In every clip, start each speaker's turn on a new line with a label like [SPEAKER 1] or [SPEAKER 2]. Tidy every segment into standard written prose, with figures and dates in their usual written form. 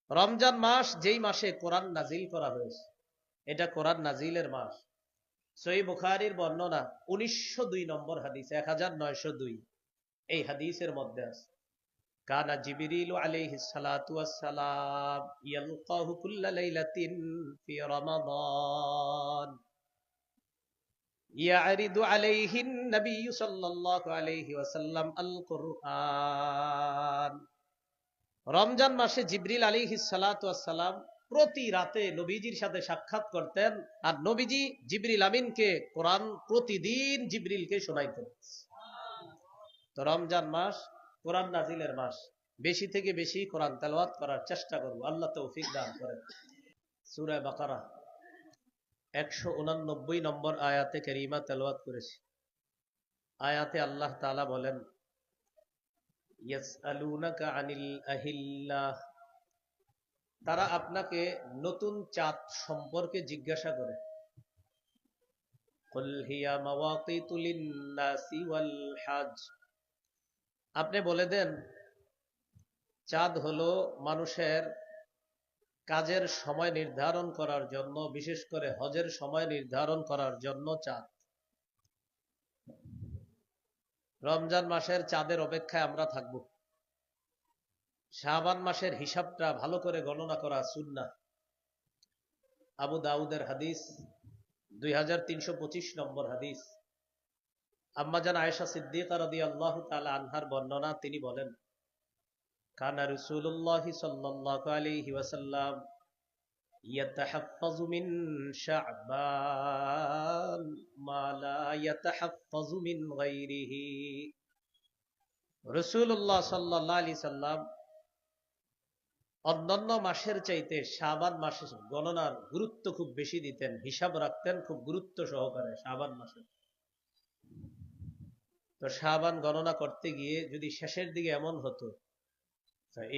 [SPEAKER 1] রমজান মাস যেই মাসে কোরআন নাজিল করা হয়েছে, এটা কোরআন নাজিলের মাস। সহিহ বুখারীর বর্ণনা 1902 নম্বর হাদিস, 1902, এই হাদিসের মধ্যে আছে কানা জিবরিল আলাইহিস সালাতু ওয়াস সালাম ইয়ালকাহু কুল্লা লাইলাতিন ফি রমাদান ইয়ারিদু আলাইহিন নবী সাল্লাল্লাহু আলাইহি ওয়াসাল্লাম আল কুরআন। রমজান মাসে জিবরিল আলাইহিস সালাতু ওয়াস সালাম প্রতি রাতে নবীজির সাথে সাক্ষাৎ করতেন, আর নবীজি জিবরিল আমিনকে কোরআন প্রতিদিন জিবরিলকে শোনাইতেন। তো রমজান মাস কোরআন নাজিলের মাস, বেশি থেকে বেশি কোরআন তেলাওয়াত করার চেষ্টা করব, আল্লাহ তৌফিক দান করেন। সূরা বাকারা 189 নম্বর আয়াতে কারিমা তেলাওয়াত করেছি। আয়াতে আল্লাহ তাআলা বলেন, ইয়াসআলুনাকা আনিল আহিল্লাহ, তারা আপনাকে নতুন চাঁদ সম্পর্কে জিজ্ঞাসা করে। কুল হিয়া মাওয়াকিতু লিন-নাসি ওয়াল হজ, আপনি বলে দেন চাঁদ হলো মানুষের কাজের সময় নির্ধারণ করার জন্য, বিশেষ করে হজের সময় নির্ধারণ করার জন্য চাঁদ। রমজান মাসের চাঁদের অপেক্ষায় আমরা থাকব। শাবান মাসের হিসাবটা ভালো করে গণনা করা সুন্নাহ। আবু দাউদের হাদিস 2325 নম্বর হাদিস। আম্মাজান আয়েশা সিদ্দিকা রাদিয়াল্লাহু তাআলা আনহার বর্ণনা, তিনি বলেন, কানা রাসূলুল্লাহ সাল্লাল্লাহু আলাইহি ওয়াসাল্লাম ইয়াতাহাফফাযু মিন শাবান মা লা ইয়াতাহাফফাযু মিন গায়রিহি। রাসূলুল্লাহ সাল্লাল্লাহু আলাইহি সাল্লাম অন্যান্য মাসের চাইতে শাবান মাসের গণনার গুরুত্ব খুব বেশি দিতেন, হিসাব রাখতেন খুব গুরুত্ব সহকারে শাবান মাসে। তো শাবান গণনা করতে গিয়ে যদি শেষের দিকে এমন হতো,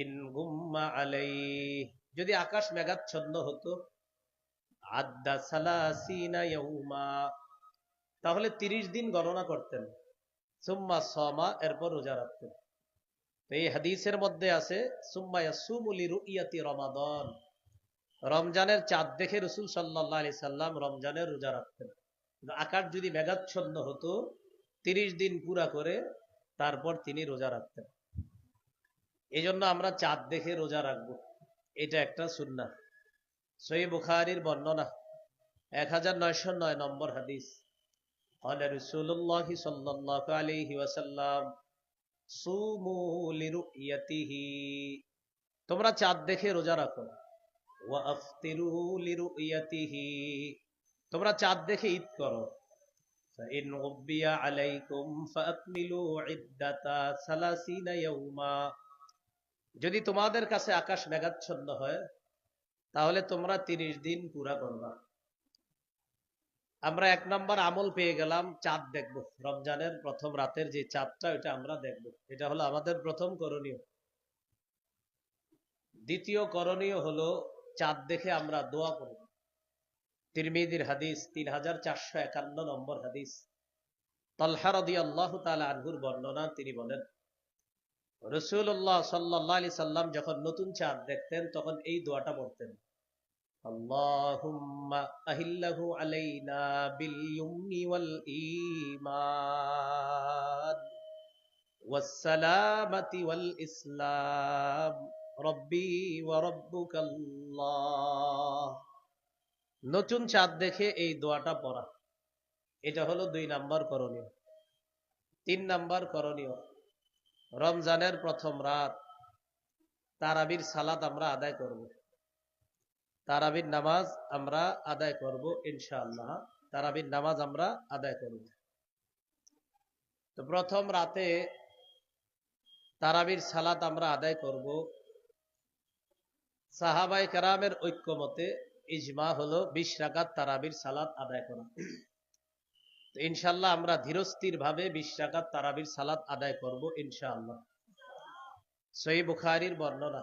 [SPEAKER 1] ইন গুম্মা আলাইহি, যদি আকাশ মেঘাচ্ছন্ন হতো, আদ্দা সালাসিনা ইয়াউমা, তাহলে 30 দিন গণনা করতেন। সুম্মা সামা, এরপর রোজা রাখতেন। তো এই হাদিসের মধ্যে আছে সুম্মা ইয়াসুমু লিরুইয়াতি রমাদান, রমজানের চাঁদ দেখে রাসূল সাল্লাল্লাহু আলাইহি সাল্লাম রমজানের রোজা রাখতেন। আকাশ যদি মেঘাচ্ছন্ন হতো, 30 দিন পুরা করে তারপর তিনি রোজা রাখতেন। এই জন্য আমরা চাঁদ দেখে রোজা রাখবো, এটা একটা সুন্নাহ। সহিহ বুখারীর বর্ণনা 1909 নম্বর হাদিস। قال رسول الله صلى الله عليه وسلم صوموا لرؤيته, তোমরা চাঁদ দেখে রোজা রাখো। وافطروا لرؤيته, তোমরা চাঁদ দেখে ঈদ করো। فإن غبي عليكم فأكملوا عدة 30 يوما, যদি তোমাদের কাছে আকাশ মেঘাচ্ছন্ন হয় তাহলে তোমরা 30 দিন পুরা করবা। আমরা 1 নম্বর আমল পেয়ে গেলাম, চাঁদ দেখব। রমজানের প্রথম রাতের যে চাঁদটা, ওটা আমরা দেখব, এটা হলো আমাদের প্রথম করণীয়। দ্বিতীয় করণীয় হলো চাঁদ দেখে আমরা দোয়া করব। তিরমিজির হাদিস 3451 নম্বর হাদিস। তালহা রাদিয়াল্লাহু তাআলা আনহুর বর্ণনা, তিনি বলেন, রাসূলুল্লাহ সাল্লাল্লাহু আলাইহি সাল্লাম যখন নতুন চাঁদ দেখতেন তখন এই দোয়াটা পড়তেন, আল্লাহুম্মা আহিল্লাহু আলাইনা বিল ইয়ুমনি ওয়াল ঈমান ওয়াস সালামাতি ওয়াল ইসলাম রব্বি ওয়া রাব্বুকাল্লাহ। নতুন চাঁদ দেখে এই দোয়াটা পড়া, এটা হলো 2 নাম্বার করণীয়। 3 নাম্বার করণীয়, রমজানের প্রথম রাত তারাবির সালাত আমরা আদায় করব। তারাবির নামাজ আমরা আদায় করব ইনশাআল্লাহ। তারাবির নামাজ আমরা আদায় করব। তো প্রথম রাতে তারাবির সালাত আমরা আদায় করব। সাহাবায়ে কেরামের ঐক্যমতে ইজমা হলো 20 রাকাত তারাবির সালাত আদায় করা। তো ইনশাআল্লাহ আমরা ধীরস্থির ভাবে 20 রাকাত তারাবির সালাত আদায় করব ইনশাআল্লাহ। সহিহ বুখারীর বর্ণনা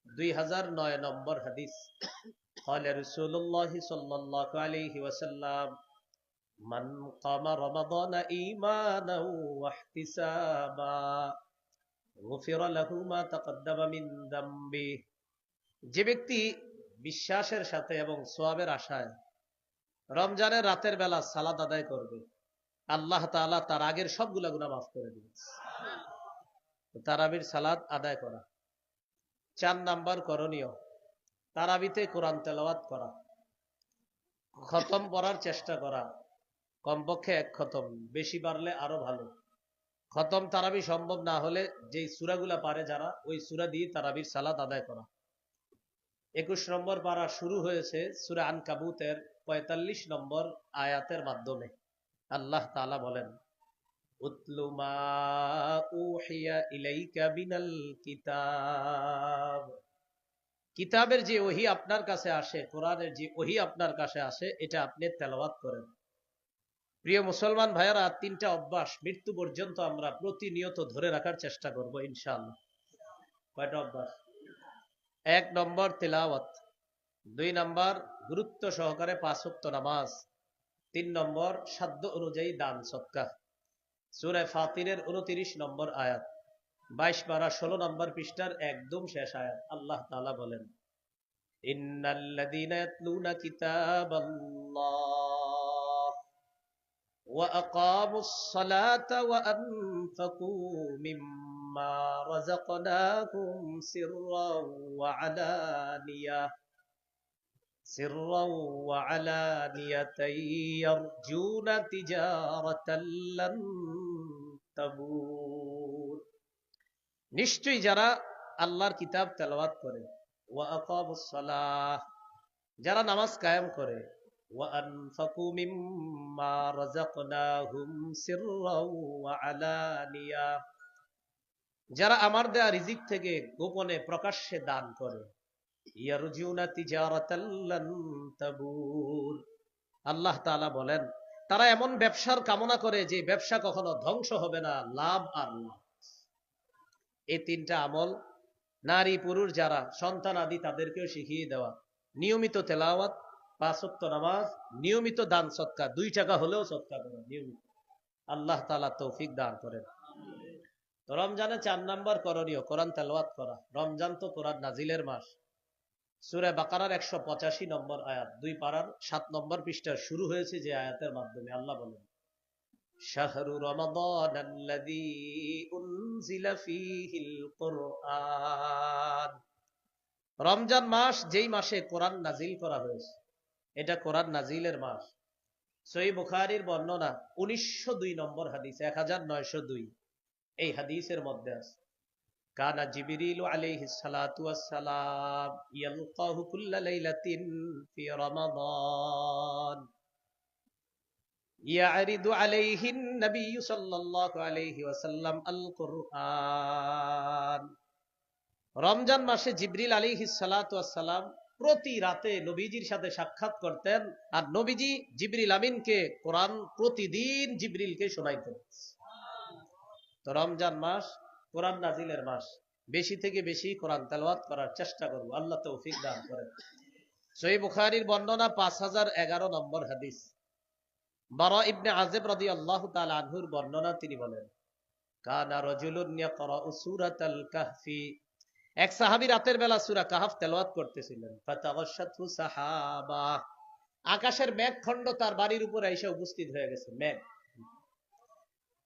[SPEAKER 1] 2009 নম্বর হাদিস। قال رسول الله صلى الله عليه وسلم من قام رمضان إيمانا واحتسابا غفر له ما تقدم من ذنبه যে ব্যক্তি বিশ্বাসের সাথে এবং সোয়াবের আশায় রমজানের রাতের বেলা সালাত আদায় করবে, আল্লাহ তাআলা তার আগের সবগুলা গুনাহ মাফ করে দিবেন। তারাবির সালাত আদায় করা। 4 নাম্বার করণীয়, তারাবিতে কোরআন তেলাওয়াত করা, খতম পড়ার চেষ্টা করা, কমপক্ষে 1 খতম, বেশি পারলে আরো ভালো। খতম তারাবি সম্ভব না হলে যেই সূরাগুলা পারে যারা, ওই সূরা দিয়ে তারাবির সালাত আদায় করা। 21 নম্বর পারা শুরু হয়েছে সূরা আনকাবুতের 45 নম্বর আয়াতের মাধ্যমে। আল্লাহ তাআলা বলেন, উতলু মা উহিয়া ইলাইকা মিনাল কিতাব। কিতাবের যে ওহী আপনার কাছে আসে, কোরআনের যে ওহী আপনার কাছে আসে, এটা আপনি তেলাওয়াত করেন। প্রিয় মুসলমান ভাইয়েরা, 3টা অভ্যাস মৃত্যু পর্যন্ত আমরা প্রতিনিয়ত ধরে রাখার চেষ্টা করব ইনশাআল্লাহ। কয়টা অভ্যাস? 1 নম্বর তেলাওয়াত, 2 নম্বর গুরুত্ব সহকারে 5 ওয়াক্ত নামাজ, 3 নম্বর সাধ্য অনুযায়ী দান সদকা। সূরা ফাতিরের 29 নম্বর আয়াত, 22 পারা 16 নম্বর পৃষ্ঠার একদম শেষ আয়াত। আল্লাহ তাআলা বলেন, ইন্নাল্লাযীনা ইয়াতলুনা কিতাবাল্লাহ ওয়া আকামুস সালাতা ওয়া আনফাকু মিম্মা রাযাকনাহুম সিররাও ওয়া আলানিয়াতান ইয়ারজুনা তিজারাতান লান তাবুর। নিশ্চয়ই যারা আল্লাহর কিতাব তেলাওয়াত করে, ওয়া আকামুস সালাহ, যারা নামাজ কায়েম করে, ওয়া আনফাকু মিম্মা রাযাকনাহুম সিররাও ওয়া আলানিয়া, যারা আমার দেয়া রিজিক থেকে গোপনে প্রকাশ্যে দান করে, ইয়ারজুনা তিজারাতান লান তাবুর। আল্লাহ তাআলা বলেন, তারা এমন ব্যবসার কামনা করে যে ব্যবসা কখনো ধ্বংস হবে না, লাভ আর লাভ। এই 3টা আমল নারী পুরুষ যারা সন্তান আদি তাদেরকেও শিখিয়ে দেওয়া। নিয়মিত তেলাওয়াত, 5 ওয়াক্ত নামাজ, নিয়মিত দান সদকা, 2 টাকা হলেও সদকা করা নিয়মিত। আল্লাহ তাআলা তৌফিক দান করেন। তো রমজানে 4 নাম্বার করণীয় কোরআন তেলাওয়াত করা। রমজান তো কোরআন নাজিলের মাস। সূরা বাকারার 185 নম্বর আয়াত, 2 পারার 7 নম্বর পৃষ্ঠা শুরু হয়েছে যে আয়াতের মাধ্যমে। আল্লাহ বলেন, শাহরু রমাদানাল্লাযী উনজিলা ফীহিল কুরআন। রমজান মাস যেই মাসে কোরআন নাজিল করা হয়েছে, এটা কোরআন নাজিলের মাস। সহিহ বুখারীর বর্ণনা 1902 নম্বর হাদিস, 1902, এই হাদিসের মধ্যে আছে, কানা জিবরিলু আলাইহিস সালাতু ওয়াস সালাম ইয়ালকাহু কুল্লা লাইলাতিন ফি রমাদান ইয়ারিদু আলাইহিন নবিয়্যু সাল্লাল্লাহু আলাইহি ওয়াসাল্লাম আল কুরআন। রমজান মাসে জিবরিল আলাইহিস সালাতু ওয়াস সালাম প্রতি রাতে নবীজির সাথে সাক্ষাৎ করতেন, আর নবীজি জিবরিল আমিনকে কোরআন প্রতিদিন জিবরিলকে শোনাইতেন। তো রমজান মাস কোরআন নাজিলের মাস, বেশি থেকে বেশি কোরআন তেলাওয়াত করার চেষ্টা করব, আল্লাহ তৌফিক দান করেন। সহিহ বুখারীর বর্ণনা 5011 নম্বর হাদিস, বারা ইবনে আযিব রাদিয়াল্লাহু তাআলা আনহুর বর্ণনা, তিনি বলেন, কানা রাজুলুন ইয়াকরাউ সূরাতাল কাহফি, এক সাহাবী রাতের বেলা সূরা কাহফ তেলাওয়াত করতেছিলেন। ফাতাগাশশাতহু সাহাবা, আকাশের মেঘখণ্ড তার বাড়ির উপরে এসে উপস্থিত হয়ে গেছে, মেঘ।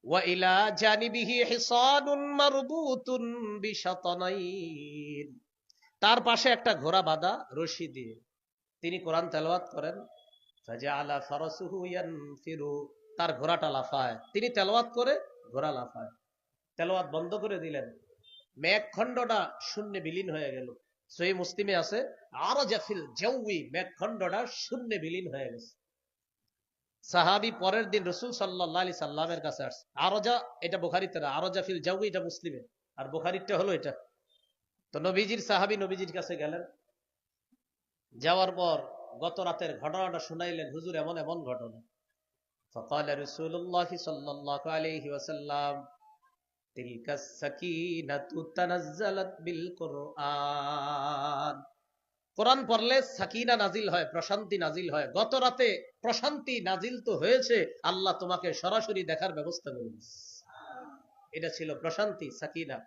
[SPEAKER 1] ওয়া ইলা জানিবিহি হিসানুন মারবুতুন বিশাতানাইন, তার পাশে একটা ঘোড়া বাঁধা রশি দিয়ে। তিনি কোরআন তেলাওয়াত করেন। ফাজআলা ফারাসুহু ইয়ানফিরু, তার ঘোড়াটা লাফায়, তিনি তেলাওয়াত করে ঘোড়া লাফায়। তেলাওয়াত বন্ধ করে দিলেন, মেঘখণ্ডটা শূন্যে বিলীন হয়ে গেল। সহিহ মুসলিমে আছে, আরজা ফিল জাওয়ি, মেঘখণ্ডটা শূন্যে বিলীন হয়ে গেছে। সাহাবী পরের দিন রাসূল সাল্লাল্লাহু আলাইহি সাল্লামের কাছে আসছে। আরজা এটা বুখারীতে না, আরজা ফিল জাওয়ি এটা মুসলিমে, আর বুখারীরটা হলো এটা। তো নবীজির সাহাবী নবীজির কাছে গেলেন, যাওয়ার পর গত রাতের ঘটনাটা শুনাইলেন, হুজুর এমন এমন ঘটনা। ফাকালা রাসূলুল্লাহ সাল্লাল্লাহু আলাইহি ওয়াসাল্লাম, তিলকাস সাকিনাতু তানাজ্জালাত বিল কুরআন। কোরআন পড়লে সাকিনা নাজিল হয়, প্রশান্তি নাজিল হয়। গত রাতে প্রশান্তি নাজিল তো হয়েছে, আল্লাহ তোমাকে সরাসরি দেখার ব্যবস্থা করবেন। এটা ছিল প্রশান্তি, সাকিনা।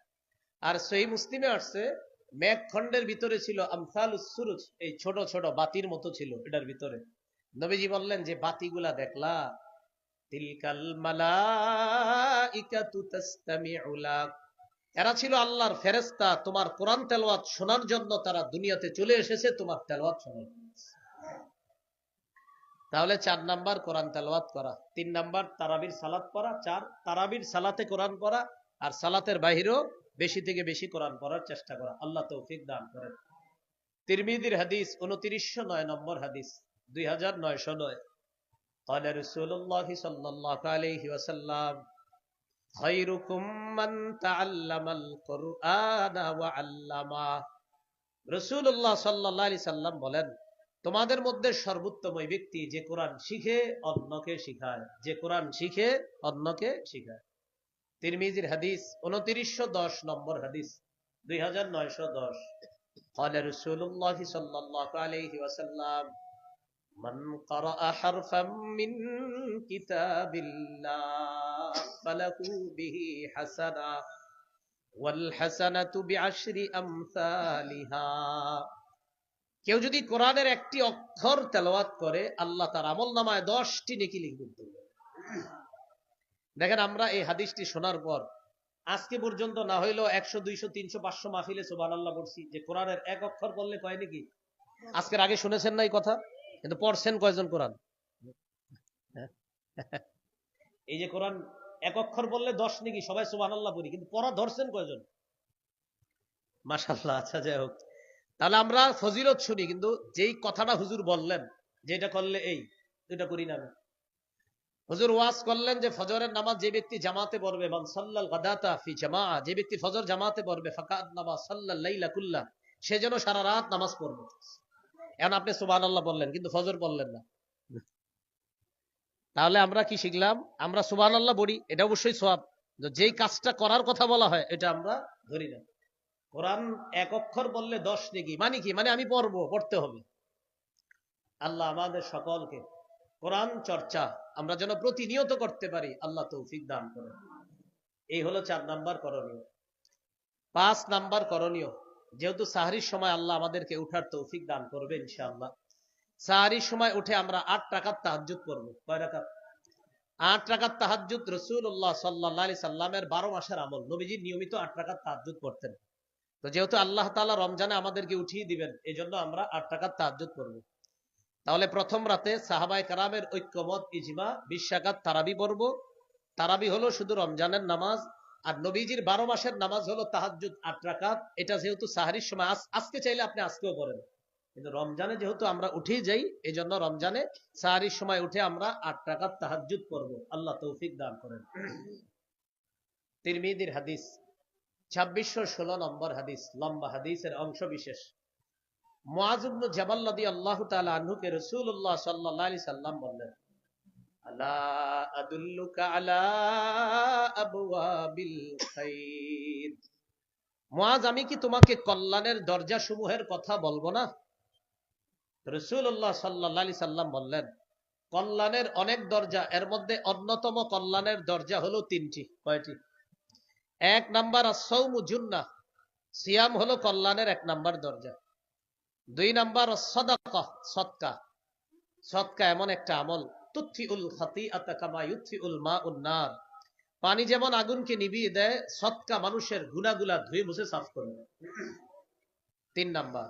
[SPEAKER 1] আর সহিহ মুসলিমে আসছে, মেঘখণ্ডের ভিতরে ছিল আমসালুস সুরুজ, এই ছোট ছোট বাতির মতো ছিল এটার ভিতরে। নবীজি বললেন যে বাতিগুলা দেখলা, তিলকাল মালাইকাতু তাসতামিউ লাক, এরা ছিল আল্লাহর ফেরেশতা, তোমার কোরআন তেলাওয়াত শোনার জন্য তারা দুনিয়াতে চলে এসেছে তোমার তেলাওয়াত শোনার জন্য। তাহলে 4 নাম্বার কোরআন তেলাওয়াত করা, 3 নাম্বার তারাবির সালাত পড়া, 4 তারাবির সালাতে কোরআন পড়া, আর সালাতের বাহিরেও বেশি থেকে বেশি কোরআন পড়ার চেষ্টা করা। আল্লাহ তৌফিক দান করেন। তিরমিজির হাদিস 2909 নম্বর হাদিস, 2909। قال رسول الله صلى الله عليه وسلم خيركم من تعلم القرآن وعلمه। রাসূলুল্লাহ সাল্লাল্লাহু আলাইহি সাল্লাম বলেন, তোমাদের মধ্যে সর্বোত্তম ওই ব্যক্তি যে কোরআন শিখে অন্যকে শিখায়, যে কোরআন শিখে অন্যকে শিখায়। তিরমিজির হাদিস 2910 নম্বর হাদিস, 2910। قال رسول الله صلى الله عليه وسلم من قرأ حرفا من كتاب الله فله به حسنة والحسنة بعشر أمثالها। কেউ যদি কোরআনের একটি অক্ষর তেলাওয়াত করে আল্লাহ তার আমলনামায় 10টি নেকি লিখবেন। দেখেন, আমরা এই হাদিসটি শোনার পর আজকে পর্যন্ত না হইলেও 100, 200, 300, 500 মাহফিলে সুবহানাল্লাহ বলছি যে কোরআনের এক অক্ষর পড়লে কয় নাকি। আজকের আগে শুনেছেন না এই কথা? কিন্তু পড়ছেন কয়জন কোরআন? এই যে কোরআন এক অক্ষর বললে 10 নাকি, সবাই সুবহানাল্লাহ পড়ি, কিন্তু পড়া ধরছেন কয়জন? মাশাআল্লাহ। আচ্ছা, যাই হোক, তাহলে আমরা ফজিলত শুনি, কিন্তু যেই কথাটা হুজুর বললেন যে এটা করলে এটা করি না। হুজুর ওয়াজ করলেন যে ফজরের নামাজ যে ব্যক্তি জামাতে পড়বে, মান সাল্লাল গাদাতা ফি জামাআ, যে ব্যক্তি ফজর জামাতে পড়বে, ফাকান্নামা সাল্লাল লাইলা কুল্লা, সে যেন সারা রাত নামাজ পড়বে। এখন আপনি সুবহানাল্লাহ বললেন কিন্তু ফজর বললেন না। তাহলে আমরা কি শিখলাম? আমরা সুবহানাল্লাহ পড়ি, এটা অবশ্যই সওয়াব, যেই কাজটা করার কথা বলা হয় এটা আমরা ধরি না। কোরআন এক অক্ষর বললে 10 নেকি, মানে কি? মানে আমি পড়তে হবে। আল্লাহ আমাদের সকলকে কোরআন চর্চা আমরা যেন প্রতিনিয়ত করতে পারি, আল্লাহ তৌফিক দান করেন। এই হলো 4 নাম্বার করণীয়। 5 নাম্বার করণীয়, যেহেতু সাহরির সময় আল্লাহ আমাদেরকে উঠার তৌফিক দান করবে ইনশাআল্লাহ, সাহরির সময় উঠে আমরা 8 রাকাত তাহাজ্জুদ পড়ব। কয় রাকাত? 8 রাকাত তাহাজ্জুদ। রাসূলুল্লাহ সাল্লাল্লাহু আলাইহি সাল্লামের 12 মাসের আমল, নবীজি নিয়মিত 8 রাকাত তাহাজ্জুদ পড়তেন। তো যেহেতু আল্লাহ তাআলা রমজানে আমাদেরকে উঠিয়ে দিবেন, এজন্য আমরা 8 রাকাত তাহাজ্জুদ পড়ব। তাহলে প্রথম রাতে সাহাবায়ে কেরামের ঐক্যমত ইজমা 20 রাকাত তারাবি পড়ব। তারাবি হলো শুধু রমজানের নামাজ, আর নবীজির 12 মাসের নামাজ হলো তাহাজ্জুদ 8 রাকাত। এটা যেহেতু সাহরির সময়, আজকে চাইলে আপনি আজকেও পড়েন, কিন্তু রমজানে যেহেতু আমরা উঠেই যাই, এজন্য রমজানে সাহরির সময় উঠে আমরা 8 রাকাত তাহাজ্জুদ পড়ব। আল্লাহ তৌফিক দান করেন। তিরমিজির হাদিস 2616 নম্বর হাদিস, লম্বা হাদিসের অংশ বিশেষ। মুআয ইবনে জাবাল রাদিয়াল্লাহু তাআলা আনহুকে রাসূলুল্লাহ সাল্লাল্লাহু আলাইহি সাল্লাম বললেন, আলা আদুল্লুকা আলা আবওয়াবিল খাইর। মুআয, আমি কি তোমাকে কল্যাণের দরজা সমূহের কথা বলবো না? রাসূলুল্লাহ সাল্লাল্লাহু আলাইহি সাল্লাম বললেন, কল্যাণের অনেক দরজা, এর মধ্যে অন্যতম কল্যাণের দরজা হলো 3টি। কয়টি? 1 নাম্বার আস-সাওমু জুন্নাহ, সিয়াম হলো কল্যাণের 1 নাম্বার দরজা। 2 নাম্বার সাদাকা, সদকা। সদকা এমন একটা আমল, তুতফিউল খাতিআতা কামা ইউতফিউল মাউন নার, পানি যেমন আগুনকে নিভিয়ে দেয়, সদকা মানুষের গুনাহগুলা ধুয়ে মুছে সাফ করে দেয়। 3 নাম্বার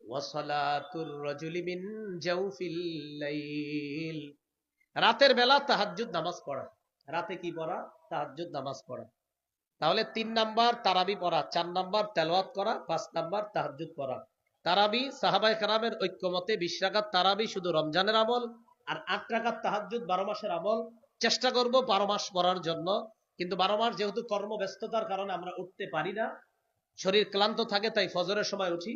[SPEAKER 1] ওয়াসালাতুর রাজুলি মিন জাওফিল লাইল, রাতের বেলা তাহাজ্জুদ নামাজ পড়া। রাতে কি পড়া? তাহাজ্জুদ নামাজ পড়া। তাহলে 3 নাম্বার তারাবি পড়া, 4 নাম্বার তেলাওয়াত করা, 5 নাম্বার তাহাজ্জুদ পড়া। তারাবি সাহাবায়ে কেরামের ঐক্যমতে 20 রাকাত তারাবি শুধু রমজানের আমল, আর 8 রাকাত তাহাজ্জুদ 12 মাসের আমল। চেষ্টা করব 12 মাস পড়ার জন্য, কিন্তু 12 মাস যেহেতু কর্মব্যস্ততার কারণে আমরা উঠতে পারি না, শরীর ক্লান্ত থাকে, তাই ফজরের সময় উঠি।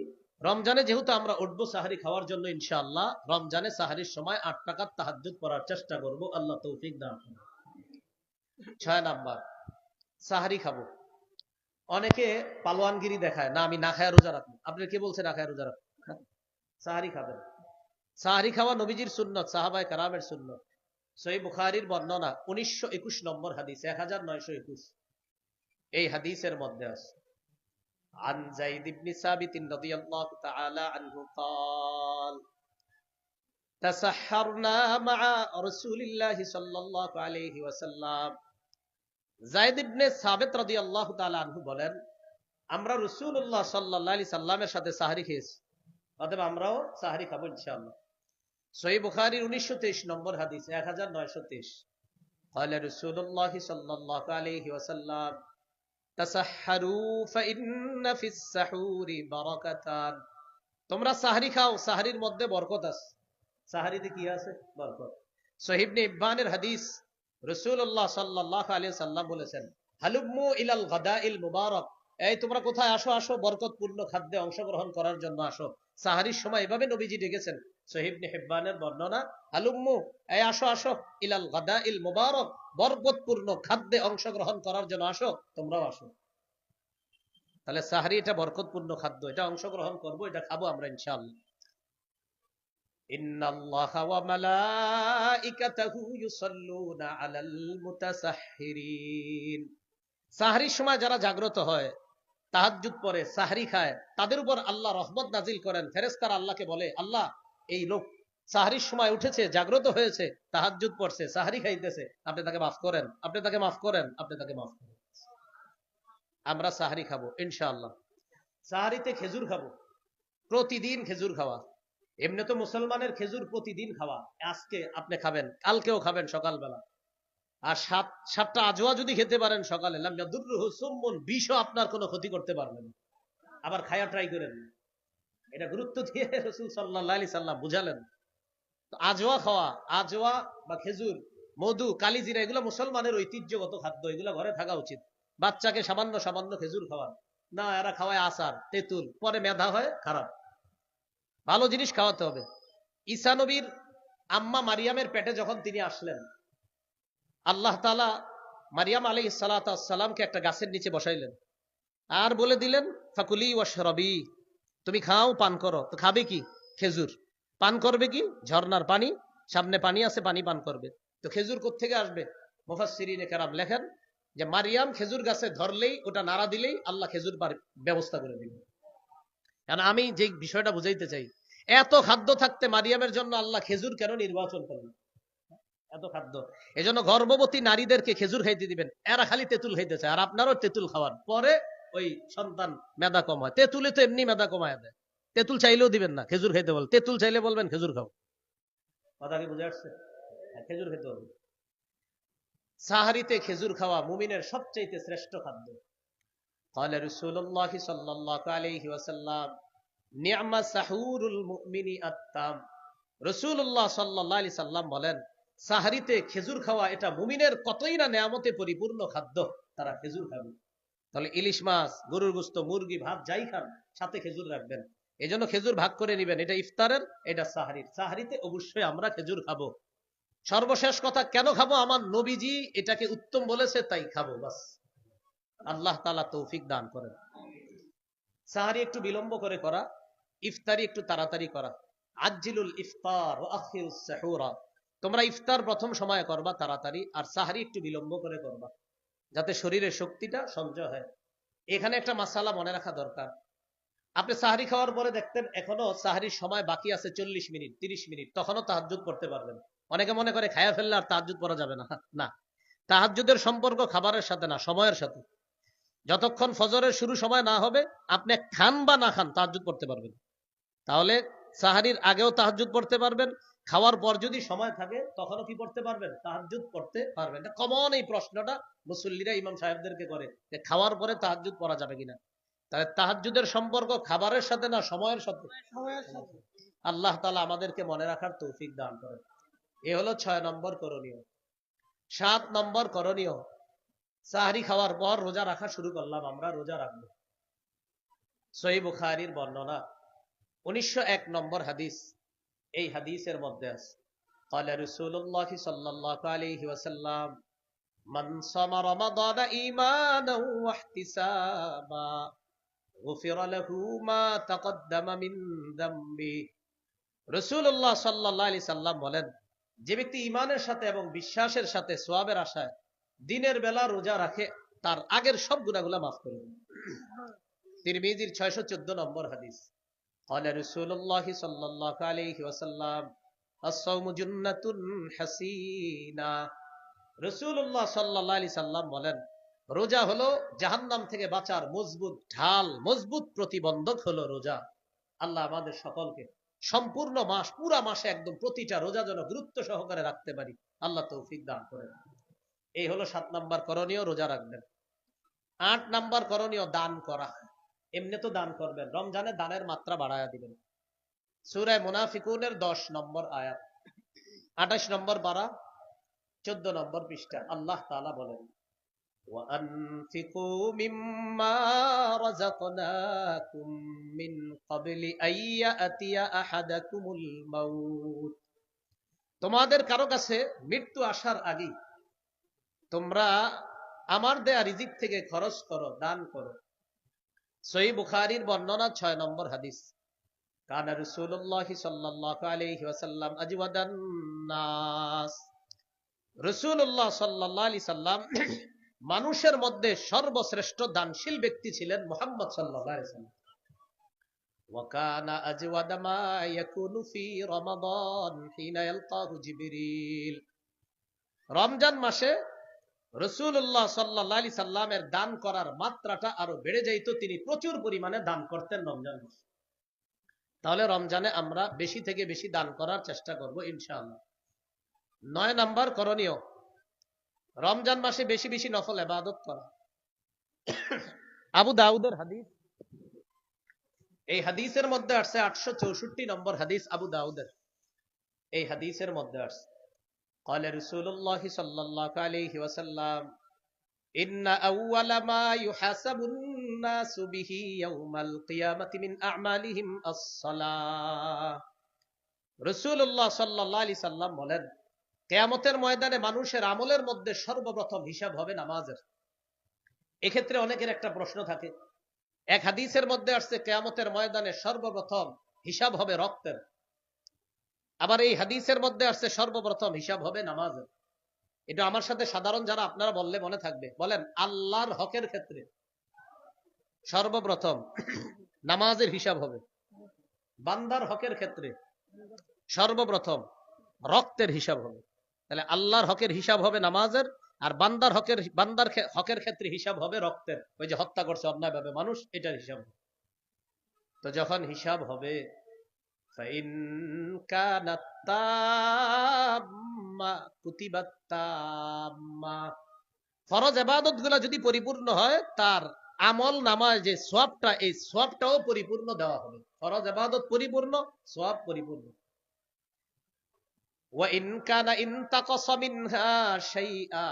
[SPEAKER 1] রমজানে যেহেতু আমরা উঠবো সাহারি খাওয়ার জন্য, ইনশাআল্লাহ রমজানে সাহারির সময় 8 রাকাত তাহাজ্জুদ পড়ার চেষ্টা করব। আল্লাহ তৌফিক দান করুন। 6 নাম্বার সাহারি খাবো। অনেকে পালোয়ানগিরি দেখায়, না আমি না খায় রোজা রাখবো। আপনার কে বলছে না খায় রোজা রাখবো? সাহারি খাবেন। সাহারি খাওয়া নবীজির সুন্নত, সাহাবায়ে কেরামের সুন্নত। সহিহ বুখারীর বর্ণনা 1921 নম্বর হাদিস, 1921, এই হাদিসের মধ্যে আছে عن زيد بن ثابت رضي الله تعالى عنه قال تسحرنا مع رسول الله صلى الله عليه وسلم যায়েদ ইবনে সাবিত রাদিয়াল্লাহু তাআলা আনহু বলেন, আমরা রাসূলুল্লাহ সাল্লাল্লাহু আলাইহি সাল্লামের সাথে সাহরি খেয়েছি, অতএব আমরাও সাহরি খাবো ইনশাআল্লাহ। সহিহ বুখারীর 1923 নম্বর হাদিস 1923 قال رسول الله صلى الله عليه وسلم تسحروا فإن في السحور بركتان। তোমরা সাহরি খাও, সাহরির মধ্যে বরকত আছে। সাহরিতে কি আছে? বরকত। সহিহ ইবনে ইবনের হাদিস, রাসূলুল্লাহ সাল্লাল্লাহু আলাইহি সাল্লাম বলেছেন, হালুম্মু ইলাল গাদাইল মুবারাক, এই তোমরা কোথায় আসো, আসো বরকতপূর্ণ খাদ্যে অংশগ্রহণ করার জন্য আসো। সাহরির সময় এভাবে নবীজি ডেকেছেন, সহিহ ইবনে হিব্বানের বর্ণনা, হালুম্মু, এই আসো আসো, ইলাল গাদাইল মুবারাক, বরকতপূর্ণ খাদ্যে অংশগ্রহণ করার জন্য আসো, তোমরাও আসো। তাহলে সাহরি এটা বরকতপূর্ণ খাদ্য, এটা অংশগ্রহণ করব, এটা খাবো আমরা ইনশাআল্লাহ। ইন্নাল্লাহা ওয়া মালাইকাতাহু ইউসাল্লুনা আলাল মুতাসাহহিরিন। সাহরির সময় যারা জাগ্রত হয়, তাহাজ্জুদ পড়ে, সাহরি খায়, তাদের উপর আল্লাহ রহমত নাজিল করেন। ফেরেশতারা আল্লাহকে বলে, আল্লাহ এই লোক সাহরির সময় উঠেছে, জাগ্রত হয়েছে, তাহাজ্জুদ পড়ছে, সাহরি খাইতেছে, আপনি তাকে মাফ করেন, আপনি তাকে মাফ করেন, আপনি তাকে মাফ করেন। আমরা সাহরি খাবো ইনশাআল্লাহ। সাহরিতে খেজুর খাবো, প্রতিদিন খেজুর খাওয়া। এমনি তো মুসলমানের খেজুর প্রতিদিন খাওয়া, আজকে আপনি খাবেন, কালকেও খাবেন সকালবেলা। আর সাতটা আজওয়া যদি খেতে পারেন সকালে, লাম ইয়াদুররুহু সুম্মুন, বিষও আপনার কোনো ক্ষতি করতে পারবে না। আবার খায়া ট্রাই করেন, এটা গুরুত্ব দিয়ে রাসূল সাল্লাল্লাহু আলাইহি সাল্লাম বুঝালেন। তো আজওয়া খাওয়া, আজওয়া বা খেজুর, মধু, কালিজিরা, এগুলো মুসলমানের ঐতিহ্যগত খাদ্য, এগুলো ঘরে থাকা উচিত। বাচ্চাকে সামান্য সামান্য খেজুর খাওয়ান না, এরা খাওয়ায় আচার, তেঁতুল, পরে মেধা হয় খারাপ। ভালো জিনিস খাওয়াতে হবে। ঈসা নবীর আম্মা মারিয়ামের পেটে যখন তিনি আসলেন, আল্লাহ তাআলা মারিয়াম আলাইহিস সালাতু ওয়াস সালামকে একটা গাছের নিচে বসাইলেন আর বলে দিলেন, ফাকুলি ওয়াশরাবি, তুমি খাও, পান করো। তো খাবে কি? খেজুর। পান করবে কি? ঝর্ণার পানি, সামনে পানি আছে, পানি পান করবে। তো খেজুর কোত্থেকে আসবে? মুফাসসিরিনে কেরাম লেখেন যে মারিয়াম খেজুর গাছে ধরলেই, ওটা নাড়া দিলেই আল্লাহ খেজুর ব্যবস্থা করে দিবেন। কারণ আমি যে বিষয়টা বুঝাইতে চাই, এত খাদ্য থাকতে মারিয়ামের জন্য আল্লাহ খেজুর কেন নির্বাচন করলেন? এত খাদ্য, এজন্য গর্ভবতী নারীদেরকে খেজুর খাইতে দিবেন, এরা খালি তেঁতুল খাইতে চায়। আর আপনারও তেঁতুল খাওয়ান, পরে ওই সন্তান মেধা কম হয়। তেঁতুলে তো এমনি মেধা কমায় দেয়, তেঁতুল চাইলেও দিবেন না, খেজুর খাইতে বল। তেঁতুল চাইলে বলবেন খেজুর খাও। কথা কি বুঝে আসছে? খেজুর খেতে হবে। সাহারিতে খেজুর খাওয়া মুমিনের সবচেয়ে শ্রেষ্ঠ খাদ্য। قال رسول الله صلى الله عليه وسلم نعم سحور المؤمن التام। রাসূলুল্লাহ সাল্লাল্লাহু আলাইহি সাল্লাম বলেন, সাহারিতে খেজুর খাওয়া এটা মুমিনের কতই না নেয়ামতে পরিপূর্ণ খাদ্য, তারা খেজুর খাবে। তাহলে ইলিশ মাছ, গরুর গোশত, মুরগি, ভাত যাই খান, সাথে খেজুর রাখবেন। এজন্য খেজুর ভাগ করে নেবেন, এটা ইফতারের, এটা সাহারির। সাহারিতে অবশ্যই আমরা খেজুর খাবো। সর্বশেষ কথা, কেন খাবো? আমার নবীজি এটাকে উত্তম বলেছে, তাই খাবো, বাস। আল্লাহ তাআলা তৌফিক দান করেন। সাহারি একটু বিলম্ব করে করা, ইফতারি একটু তাড়াতাড়ি করা। আজ্জিলুল ইফতার ওয়া আখিরুস সাহুরা, তোমরা ইফতার প্রথম সময়ে করবা তাড়াতাড়ি, আর সাহারি একটু বিলম্ব করে করবা, যাতে শরীরের শক্তিটা সঞ্চয় হয়। এখানে একটা মাসালা মনে রাখা দরকার। আপনি সাহারি খাওয়ার পরে দেখতেন এখনো সাহারির সময় বাকি আছে 40 মিনিট 30 মিনিট, তখনও তাহাজ্জুদ পড়তে পারবেন। অনেকে মনে করে খায়া ফেললে আর তাহাজ্জুদ পড়া যাবে না। না, তাহাজ্জুদের সম্পর্ক খাবারের সাথে না, সময়ের সাথে। যতক্ষণ ফজরের শুরু সময় না হবে, আপনি খান বা না খান, তাহাজ্জুদ পড়তে পারবেন। তাহলে সাহারির আগেও তাহাজ্জুদ পড়তে পারবেন, খাওয়ার পর যদি সময় থাকে তখনও কি পড়তে পারবেন? তাহাজ্জুদ পড়তে পারবেন। এটা কমন, এই প্রশ্নটা মুসল্লিরা ইমাম সাহেবদেরকে করে যে খাওয়ার পরে তাহাজ্জুদ পড়া যাবে কিনা। তাহলে তাহাজ্জুদের সম্পর্ক খাবারের সাথে না, সময়ের সাথে। আল্লাহ তাআলা আমাদেরকে মনে রাখার তৌফিক দান করেন। এ হলো 6 নম্বর করণীয়। 7 নম্বর করণীয়, সাহরি খাওয়ার পর রোজা রাখা শুরু করলাম, আমরা রোজা রাখবো। সহিহ বুখারীর বর্ণনা 1901 নম্বর হাদিস, এই হাদিসের মধ্যে আছে, قال رسول الله صلى الله عليه وسلم من صام رمضان إيمانا واحتسابا غفر له ما تقدم من ذنبه। রাসূলুল্লাহ সাল্লাল্লাহু আলাইহি সাল্লাম বলেন, যে ব্যক্তি ঈমানের সাথে এবং বিশ্বাসের সাথে সওয়াবের আশায় দিনের বেলা রোজা রাখে, তার আগের সব গুনাহগুলো মাফ করে দেন। তিরমিজির 614 নম্বর হাদিস। قال رسول الله صلى الله عليه وسلم الصوم جنة حسينة। রাসূলুল্লাহ সাল্লাল্লাহু আলাইহি সাল্লাম বলেন, রোজা হলো জাহান্নাম থেকে বাঁচার মজবুত ঢাল, মজবুত প্রতিবন্ধক হলো রোজা। আল্লাহ আমাদের সকলকে সম্পূর্ণ মাস, পুরা মাসে একদম প্রতিটা রোজা যেন গুরুত্ব সহকারে রাখতে পারি, আল্লাহ তৌফিক দান করেন। এই হলো 7 নাম্বার করণীয়, রোজা রাখবেন। 8 নাম্বার করণীয় দান করা। এমনি তো দান করবেন, রমজানে দানের মাত্রা বাড়ায়া দিবেন। সূরা মুনাফিকুনের 10 নম্বর আয়াত, 28 নম্বর পারা, 14 নম্বর পৃষ্ঠা। আল্লাহ তাআলা বলেন, وَأَنفِقُوا مِمَّا رَزَقْنَاكُم مِّن قَبْلِ أَن يَأْتِيَ أَحَدَكُمُ الْمَوْتُ। তোমাদের কারো কাছে মৃত্যু আসার আগে তোমরা আমার দেয়া রিজিক থেকে খরচ করো, দান করো। সহিহ বুখারীর বর্ণনা 6 নম্বর হাদিস। কানা রাসূলুল্লাহ সাল্লাল্লাহু আলাইহি ওয়াসাল্লাম আজওয়াদান নাস। রাসূলুল্লাহ সাল্লাল্লাহু আলাইহি সাল্লাম মানুষের মধ্যে সর্বশ্রেষ্ঠ দানশীল ব্যক্তি ছিলেন মুহাম্মদ সাল্লাল্লাহু আলাইহি সাল্লাম। ওয়া কানা আজওয়াদা মা ইয়াকুনু ফি রমাদান হিনা ইয়ালকাহু জিবরিল। রমজান মাসে রাসূলুল্লাহ সাল্লাল্লাহু আলাইহি সাল্লামের দান করার মাত্রাটা আরো বেড়ে যাইত, তিনি প্রচুর পরিমাণে দান করতেন রমজান মাসে। তাহলে রমজানে আমরা বেশি থেকে বেশি দান করার চেষ্টা করব ইনশাআল্লাহ। 9 নাম্বার করণীয়, রমজান মাসে বেশি বেশি নফল ইবাদত করা। আবু দাউদের হাদিস, এই হাদিসের মধ্যে আসছে 864 নম্বর হাদিস আবু দাউদের। এই হাদিসের মধ্যে আসছে, قال رسول الله صلى الله عليه وسلم إن أول ما يحاسب الناس به يوم القيامة من أعمالهم الصلاة। রাসূলুল্লাহ সাল্লাল্লাহু আলাইহি সাল্লাম বলেন, কিয়ামতের ময়দানে মানুষের আমলের মধ্যে সর্বপ্রথম হিসাব হবে নামাজের। এক্ষেত্রে অনেকের একটা প্রশ্ন থাকে, এক হাদিসের মধ্যে আসছে কিয়ামতের ময়দানে সর্বপ্রথম হিসাব হবে রক্তের, আবার এই হাদিসের মধ্যে আসছে সর্বপ্রথম হিসাব হবে নামাজের। এটা আমার সাথে সাধারণ যারা আপনারা বললে মনে থাকবে, বলেন আল্লাহর হকের ক্ষেত্রে সর্বপ্রথম নামাজের হিসাব হবে, বান্দার হকের ক্ষেত্রে সর্বপ্রথম রক্তের হিসাব হবে। তাহলে আল্লাহর হকের হিসাব হবে নামাজের, আর বান্দার হকের ক্ষেত্রে হিসাব হবে রক্তের, ওই যে হত্যা করছে অন্যায়ভাবে মানুষ, এটার হিসাব হবে। তো যখন হিসাব হবে, فإن كانت تامة كتبت تامة। ফরজ ইবাদতগুলো যদি পরিপূর্ণ হয়, তার আমল নামায় যে সওয়াবটা, এই সওয়াবটাও পরিপূর্ণ দেওয়া হবে। ফরজ ইবাদত পরিপূর্ণ, সওয়াব পরিপূর্ণ। ওয়া ইন কানা ইনতাকাসা মিনহা শাইআ।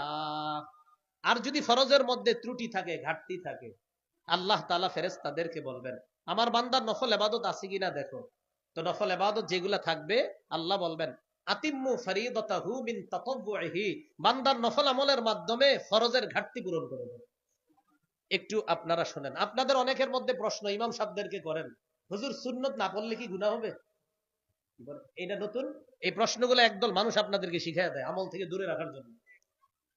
[SPEAKER 1] আর যদি ফরজের মধ্যে ত্রুটি থাকে, ঘাটতি থাকে, আল্লাহ তাআলা ফেরেশতাদেরকে বলবেন, আমার বান্দার নফল ইবাদত আছে কিনা দেখো। তো নফল ইবাদত যেগুলা থাকবে, আল্লাহ বলবেন আতিম্মু ফরিদাতাহু মিন তাতাব্বুহি, বান্দার নফল আমলের মাধ্যমে ফরজের ঘাটতি পূরণ করে দেন। একটু আপনারা শুনেন, আপনাদের অনেকের মধ্যে প্রশ্ন ইমাম সাহেবদেরকে করেন, হুজুর সুন্নত না পড়লে কি গুনাহ হবে? এটা নতুন, এই প্রশ্নগুলো একদল মানুষ আপনাদেরকে শিখিয়ে দেয় আমল থেকে দূরে রাখার জন্য।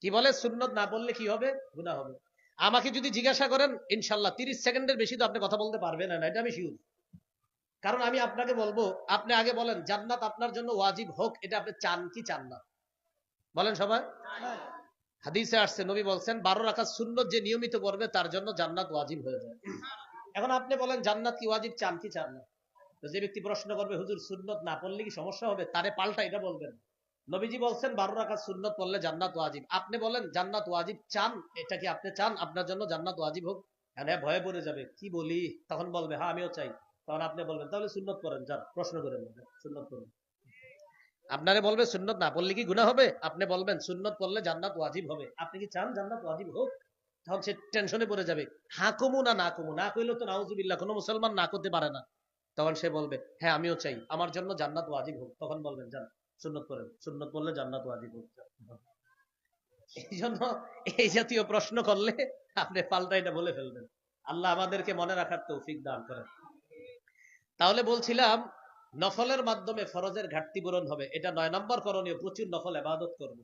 [SPEAKER 1] কি বলে, সুন্নত না পড়লে কি হবে? গুনাহ হবে। আমাকে যদি জিজ্ঞাসা করেন, ইনশাআল্লাহ 30 সেকেন্ডের বেশি তো আপনি কথা বলতে পারবেন না, এটা আমি শিওর। কারণ আমি আপনাকে বলবো, আপনি আগে বলেন জান্নাত আপনার জন্য ওয়াজিব হোক, এটা আপনি চান কি চান না? বলেন সবাই। হাদিসে আসছে, নবী বলছেন 12 রাকাত সুন্নত যে নিয়মিত করবে তার জন্য জান্নাত ওয়াজিব হয়ে যায়। এখন আপনি বলেন জান্নাত কি ওয়াজিব, চান কি চান না? তো যে ব্যক্তি প্রশ্ন করবে হুজুর সুন্নত না পড়লে কি সমস্যা হবে, তারে পাল্টা এটা বলবেন, নবীজি বলছেন 12 রাকাত সুন্নত পড়লে জান্নাত ওয়াজিব। আপনি বলেন জান্নাত ওয়াজিব চান, এটা কি আপনি চান আপনার জন্য জান্নাত ওয়াজিব হোক? হ্যাঁ, ভয়ে পড়ে যাবে, কি বলি, তখন বলবে হ্যাঁ আমিও চাই। তখন আপনি বলবেন তাহলে সুন্নত পড়েন, যান প্রশ্ন করেন, সুন্নত পড়েন। আপনারে বলবে সুন্নত না পড়লে কি গুনাহ হবে, আপনি বলবেন সুন্নত পড়লে জান্নাত ওয়াজিব হবে। আপনি কি চান জান্নাত ওয়াজিব হোক? তখন সে টেনশনে পড়ে যাবে, হ্যাঁ কমু না, না কমু, না কইলে তো নাউজুবিল্লাহ, কোনো মুসলমান না করতে পারে না। তখন সে বলবে হ্যাঁ আমিও চাই, আমার জন্য জান্নাত ওয়াজিব হোক। তখন বলবেন যান সুন্নত পড়েন, সুন্নত পড়লে জান্নাত ওয়াজিব হোক। এই জন্য এই জাতীয় প্রশ্ন করলে আপনি পাল্টা এটা বলে ফেলবেন। আল্লাহ আমাদেরকে মনে রাখার তৌফিক দান করেন। তাহলে বলছিলাম নফলের মাধ্যমে ফরজের ঘাটতি পূরণ হবে, এটা 9 নম্বর করণীয়, প্রচুর নফল ইবাদত করব।